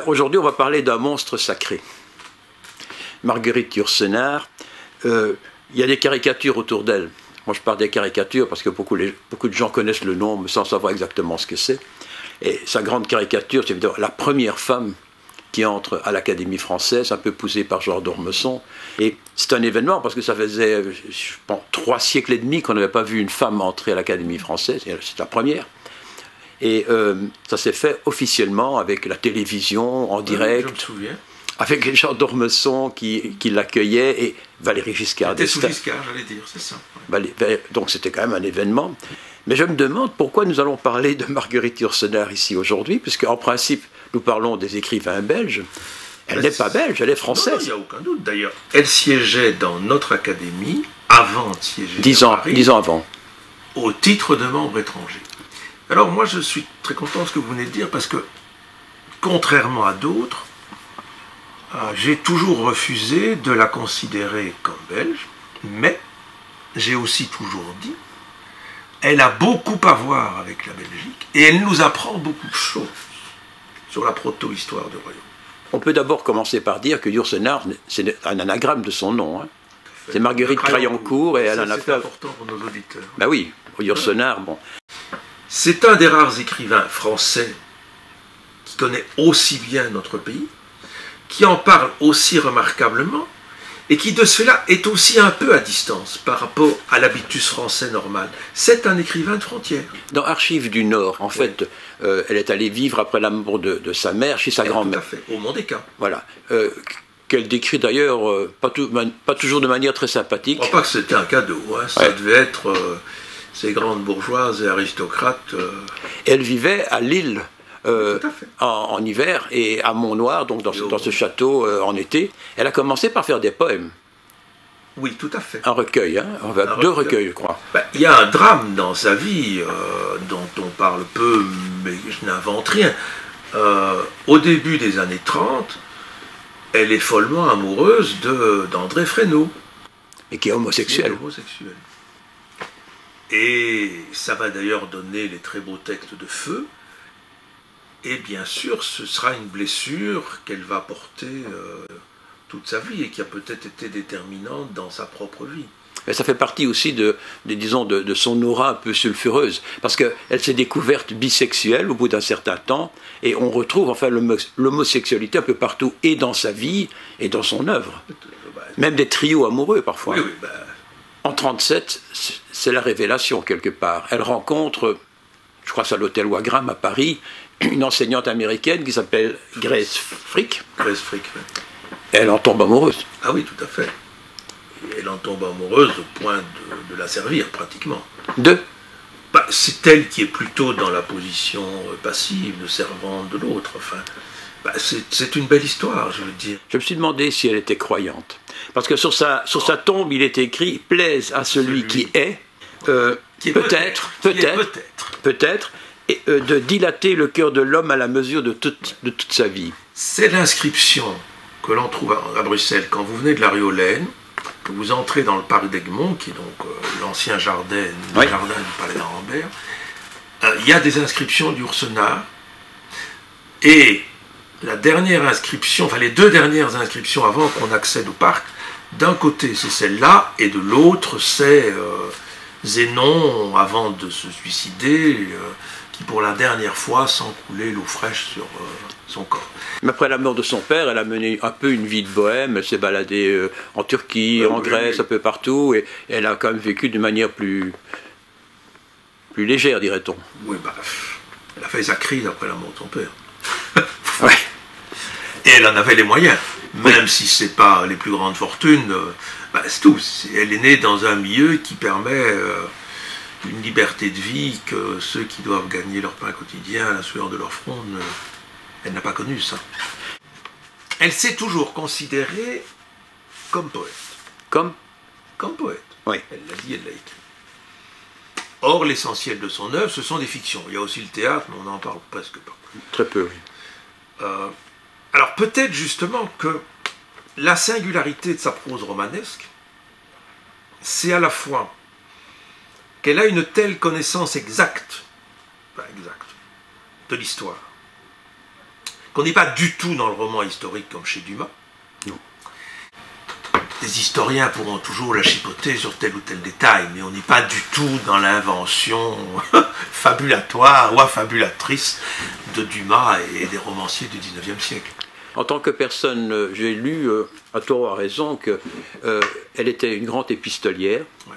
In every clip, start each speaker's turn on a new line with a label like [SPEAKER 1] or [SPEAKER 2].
[SPEAKER 1] Aujourd'hui, on va parler d'un monstre sacré. Marguerite Yourcenar, il y a des caricatures autour d'elle. Moi, je parle des caricatures parce que beaucoup de gens connaissent le nom, mais sans savoir exactement ce que c'est. Et sa grande caricature, c'est évidemment la première femme qui entre à l'Académie française, un peu poussée par Jean d'Ormesson. Et c'est un événement parce que ça faisait, je pense, 3 siècles et demi qu'on n'avait pas vu une femme entrer à l'Académie française. C'est la première. Et ça s'est fait officiellement avec la télévision, en direct.
[SPEAKER 2] Je me souviens.
[SPEAKER 1] Avec Jean d'Ormesson qui l'accueillait et Valéry Giscard d'Estaing.
[SPEAKER 2] C'était sous Giscard, j'allais dire, c'est ça.
[SPEAKER 1] Donc c'était quand même un événement. Mais je me demande pourquoi nous allons parler de Marguerite Yourcenar ici aujourd'hui, puisque en principe, nous parlons des écrivains belges. Elle n'est pas belge, elle est française.
[SPEAKER 2] Non, il n'y a aucun doute. D'ailleurs, elle siégeait dans notre académie avant de siéger
[SPEAKER 1] 10 ans, 10 ans avant.
[SPEAKER 2] Au titre de membre étranger. Alors moi, je suis très content de ce que vous venez de dire, parce que, contrairement à d'autres, j'ai toujours refusé de la considérer comme belge, mais j'ai aussi toujours dit, elle a beaucoup à voir avec la Belgique, et elle nous apprend beaucoup de choses sur la proto-histoire du royaume.
[SPEAKER 1] On peut d'abord commencer par dire que Yourcenar, c'est un anagramme de son nom. Hein. C'est Marguerite Crayancourt, et elle en a fait...
[SPEAKER 2] C'est important pour nos auditeurs.
[SPEAKER 1] Ben oui, Yourcenar, bon.
[SPEAKER 2] C'est un des rares écrivains français qui connaît aussi bien notre pays, qui en parle aussi remarquablement, et qui de cela est aussi un peu à distance par rapport à l'habitus français normal. C'est un écrivain de frontière.
[SPEAKER 1] Dans Archives du Nord, en fait, elle est allée vivre après la mort de sa mère chez sa grand-mère.
[SPEAKER 2] Tout à fait, au Mont-des-Cats.
[SPEAKER 1] Voilà. Qu'elle décrit d'ailleurs pas toujours de manière très sympathique.
[SPEAKER 2] Je ne crois pas que c'était un cadeau. Hein. Ça devait être ces grandes bourgeoises et aristocrates.
[SPEAKER 1] Elle vivait à Lille. En hiver et à Mont-Noir, donc dans ce château en été. Elle a commencé par faire des poèmes.
[SPEAKER 2] Oui, tout à fait.
[SPEAKER 1] Un recueil, hein, deux recueils, je crois.
[SPEAKER 2] Il y a un drame dans sa vie dont on parle peu, mais je n'invente rien. Au début des années 30, elle est follement amoureuse d'André Fresneau.
[SPEAKER 1] Et qui est homosexuel.
[SPEAKER 2] Et ça va d'ailleurs donner les très beaux textes de Feu. Et bien sûr, ce sera une blessure qu'elle va porter toute sa vie et qui a peut-être été déterminante dans sa propre vie.
[SPEAKER 1] Mais ça fait partie aussi de son aura un peu sulfureuse, parce qu'elle s'est découverte bisexuelle au bout d'un certain temps, et on retrouve enfin l'homosexualité un peu partout, et dans sa vie, et dans son œuvre. Même des trios amoureux parfois.
[SPEAKER 2] Oui,
[SPEAKER 1] En 1937, c'est la révélation quelque part. Elle rencontre, je crois que c'est à l'hôtel Wagram à Paris, une enseignante américaine qui s'appelle Grace Frick.
[SPEAKER 2] Grace Frick, oui.
[SPEAKER 1] Elle en tombe amoureuse.
[SPEAKER 2] Ah oui, tout à fait. Et elle en tombe amoureuse au point de la servir, pratiquement. C'est elle qui est plutôt dans la position passive, de servante de l'autre. Enfin, c'est une belle histoire, je veux dire.
[SPEAKER 1] Je me suis demandé si elle était croyante. Parce que sur sa tombe, il est écrit « Plaise à celui qui est, peut-être, et de dilater le cœur de l'homme à la mesure de toute sa vie. »
[SPEAKER 2] C'est l'inscription que l'on trouve à Bruxelles quand vous venez de la rue Hollen, que vous entrez dans le parc d'Egmont, qui est donc l'ancien jardin du palais d'Arambert. Il y a des inscriptions d'Yourcenar, et la dernière inscription, enfin les deux dernières inscriptions avant qu'on accède au parc, d'un côté c'est celle-là, et de l'autre c'est Zénon, avant de se suicider, qui pour la dernière fois sent couler l'eau fraîche sur son corps.
[SPEAKER 1] Mais après la mort de son père, elle a mené un peu une vie de bohème, elle s'est baladée en Turquie, en Grèce, un peu partout, et elle a quand même vécu d'une manière plus légère, dirait-on.
[SPEAKER 2] Oui, elle a fait sa crise après la mort de son père.
[SPEAKER 1] Ouais.
[SPEAKER 2] Et elle en avait les moyens, même si ce n'est pas les plus grandes fortunes, c'est tout. Elle est née dans un milieu qui permet une liberté de vie que ceux qui doivent gagner leur pain quotidien à la sueur de leur front, elle n'a pas connu ça. Elle s'est toujours considérée comme poète. Comme poète.
[SPEAKER 1] Oui.
[SPEAKER 2] Elle l'a dit, elle l'a écrit. Or, l'essentiel de son œuvre, ce sont des fictions. Il y a aussi le théâtre, mais on n'en parle presque pas.
[SPEAKER 1] Très peu, oui.
[SPEAKER 2] Alors, peut-être justement que la singularité de sa prose romanesque, c'est à la fois qu'elle a une telle connaissance exacte de l'histoire, qu'on n'est pas du tout dans le roman historique comme chez Dumas.
[SPEAKER 1] Non.
[SPEAKER 2] Les historiens pourront toujours la chipoter sur tel ou tel détail, mais on n'est pas du tout dans l'invention fabulatoire ou affabulatrice de Dumas et des romanciers du XIXe siècle.
[SPEAKER 1] En tant que personne, j'ai lu, à tort ou à raison, qu'elle était une grande épistolière. Ouais.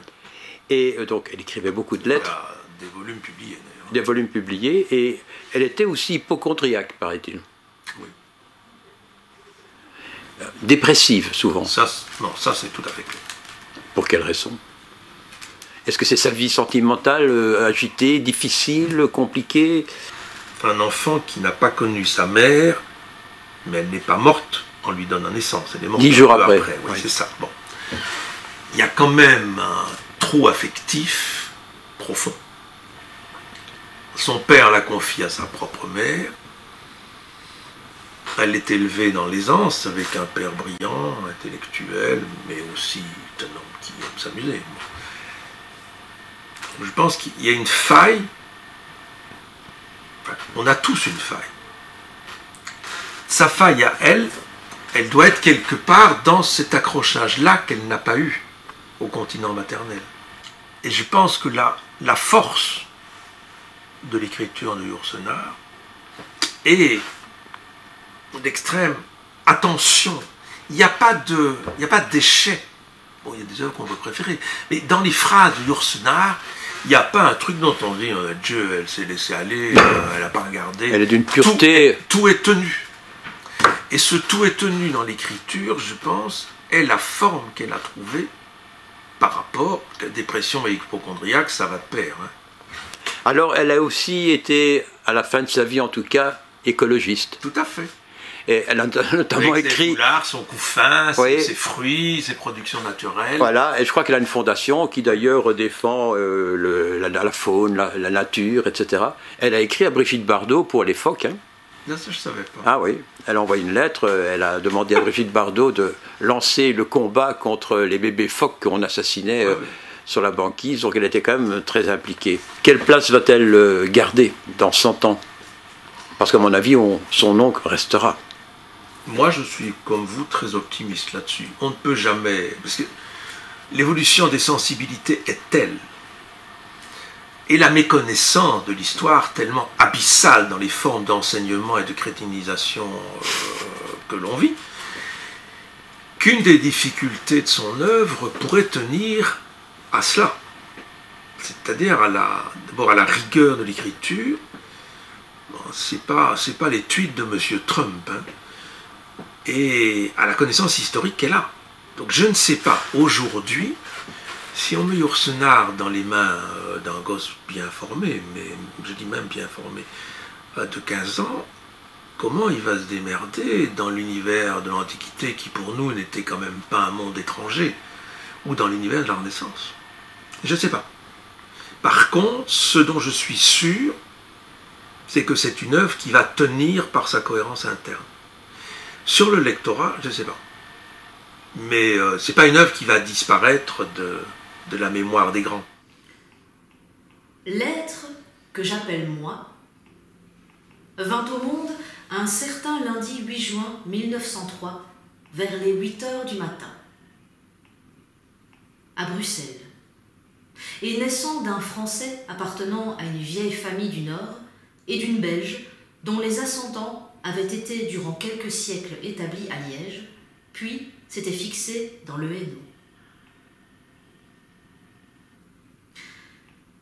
[SPEAKER 1] Et donc, elle écrivait beaucoup de lettres.
[SPEAKER 2] Des volumes publiés, d'ailleurs.
[SPEAKER 1] Des volumes publiés. Et elle était aussi hypocondriaque, paraît-il.
[SPEAKER 2] Oui.
[SPEAKER 1] Dépressive, souvent.
[SPEAKER 2] Ça, c'est tout à fait clair.
[SPEAKER 1] Pour quelle raison? Est-ce que c'est sa vie sentimentale, agitée, difficile, compliquée?
[SPEAKER 2] Un enfant qui n'a pas connu sa mère, mais elle n'est pas morte, on lui donne naissance. Elle est morte
[SPEAKER 1] 10 jours après.
[SPEAKER 2] Oui, c'est ça. Bon. Il y a quand même un trou affectif profond. Son père la confie à sa propre mère. Elle est élevée dans l'aisance avec un père brillant, intellectuel, mais aussi un homme qui aime s'amuser. Je pense qu'il y a une faille. Enfin, on a tous une faille. Sa faille à elle, elle doit être quelque part dans cet accrochage-là qu'elle n'a pas eu au continent maternel. Et je pense que la force de l'écriture de Yourcenar est d'extrême attention. Il n'y a pas d'échec. Bon, il y a des œuvres qu'on peut préférer. Mais dans les phrases de Yourcenar, il n'y a pas un truc dont on dit Dieu, elle s'est laissée aller, elle n'a pas regardé.
[SPEAKER 1] Elle est d'une pureté.
[SPEAKER 2] Tout est tenu. Et ce tout est tenu dans l'écriture, je pense, est la forme qu'elle a trouvée par rapport à la dépression et hypocondriaque, ça va de pair. Hein.
[SPEAKER 1] Alors, elle a aussi été, à la fin de sa vie en tout cas, écologiste.
[SPEAKER 2] Tout à fait.
[SPEAKER 1] Et elle a notamment
[SPEAKER 2] avec
[SPEAKER 1] écrit...
[SPEAKER 2] ses foulards, son couffin,
[SPEAKER 1] oui.
[SPEAKER 2] ses fruits, ses productions naturelles.
[SPEAKER 1] Voilà, et je crois qu'elle a une fondation qui d'ailleurs défend la faune, la nature, etc. Elle a écrit à Brigitte Bardot pour les phoques. Hein.
[SPEAKER 2] Non, ça je ne savais pas.
[SPEAKER 1] Ah oui, elle a envoyé une lettre, elle a demandé à Brigitte Bardot de lancer le combat contre les bébés phoques qu'on assassinait sur la banquise, donc elle était quand même très impliquée. Quelle place va-t-elle garder dans 100 ans? Parce qu'à mon avis, son nom restera.
[SPEAKER 2] Moi, je suis, comme vous, très optimiste là-dessus. On ne peut jamais... Parce que l'évolution des sensibilités est telle, et la méconnaissance de l'histoire tellement abyssale dans les formes d'enseignement et de crétinisation que l'on vit, qu'une des difficultés de son œuvre pourrait tenir à cela. C'est-à-dire d'abord à la rigueur de l'écriture. Bon, c'est pas les tweets de M. Trump, hein, et à la connaissance historique qu'elle a. Donc je ne sais pas, aujourd'hui, si on met Yourcenar dans les mains d'un gosse bien formé, mais je dis même bien formé, de 15 ans, comment il va se démerder dans l'univers de l'Antiquité qui pour nous n'était quand même pas un monde étranger, ou dans l'univers de la Renaissance? Je ne sais pas. Par contre, ce dont je suis sûr, c'est que c'est une œuvre qui va tenir par sa cohérence interne. Sur le lectorat, je ne sais pas. Mais ce n'est pas une œuvre qui va disparaître de la mémoire des grands.
[SPEAKER 3] L'être que j'appelle moi vint au monde un certain lundi 8 juin 1903, vers les 8 heures du matin, à Bruxelles, et naissant d'un Français appartenant à une vieille famille du Nord et d'une Belge dont les ascendants avaient été durant quelques siècles établis à Liège, puis s'étaient fixés dans le Hainaut.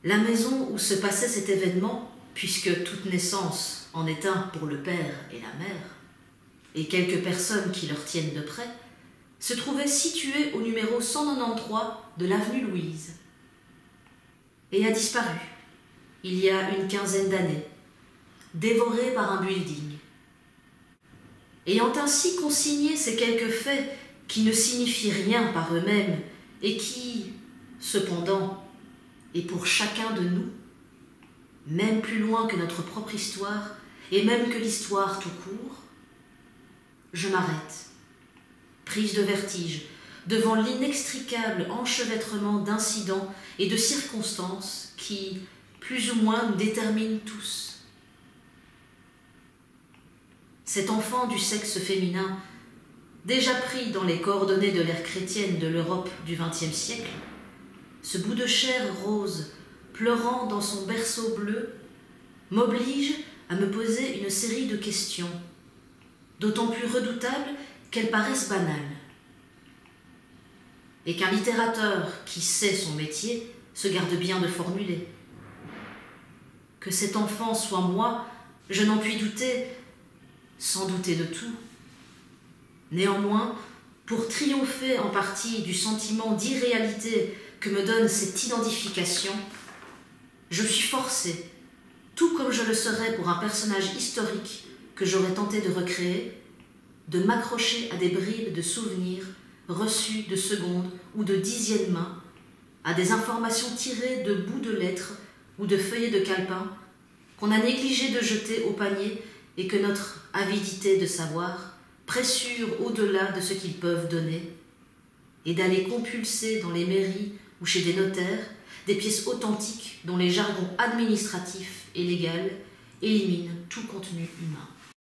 [SPEAKER 3] La maison où se passait cet événement, puisque toute naissance en est un pour le père et la mère, et quelques personnes qui leur tiennent de près, se trouvait située au numéro 193 de l'avenue Louise, et a disparu, il y a une quinzaine d'années, dévorée par un building. Ayant ainsi consigné ces quelques faits qui ne signifient rien par eux-mêmes et qui, cependant, et pour chacun de nous, même plus loin que notre propre histoire, et même que l'histoire tout court, je m'arrête, prise de vertige, devant l'inextricable enchevêtrement d'incidents et de circonstances qui, plus ou moins, nous déterminent tous. cet enfant du sexe féminin, déjà pris dans les coordonnées de l'ère chrétienne de l'Europe du XXe siècle, ce bout de chair rose, pleurant dans son berceau bleu, m'oblige à me poser une série de questions, d'autant plus redoutables qu'elles paraissent banales. Et qu'un littérateur qui sait son métier se garde bien de formuler. Que cet enfant soit moi, je n'en puis douter, sans douter de tout. Néanmoins, pour triompher en partie du sentiment d'irréalité que me donne cette identification, je suis forcée, tout comme je le serais pour un personnage historique que j'aurais tenté de recréer, de m'accrocher à des bribes de souvenirs reçus de seconde ou de dixième main, à des informations tirées de bouts de lettres ou de feuillets de calepin qu'on a négligé de jeter au panier et que notre avidité de savoir pressure au-delà de ce qu'ils peuvent donner, et d'aller compulser dans les mairies ou chez des notaires des pièces authentiques dont les jargons administratifs et légaux éliminent tout contenu humain.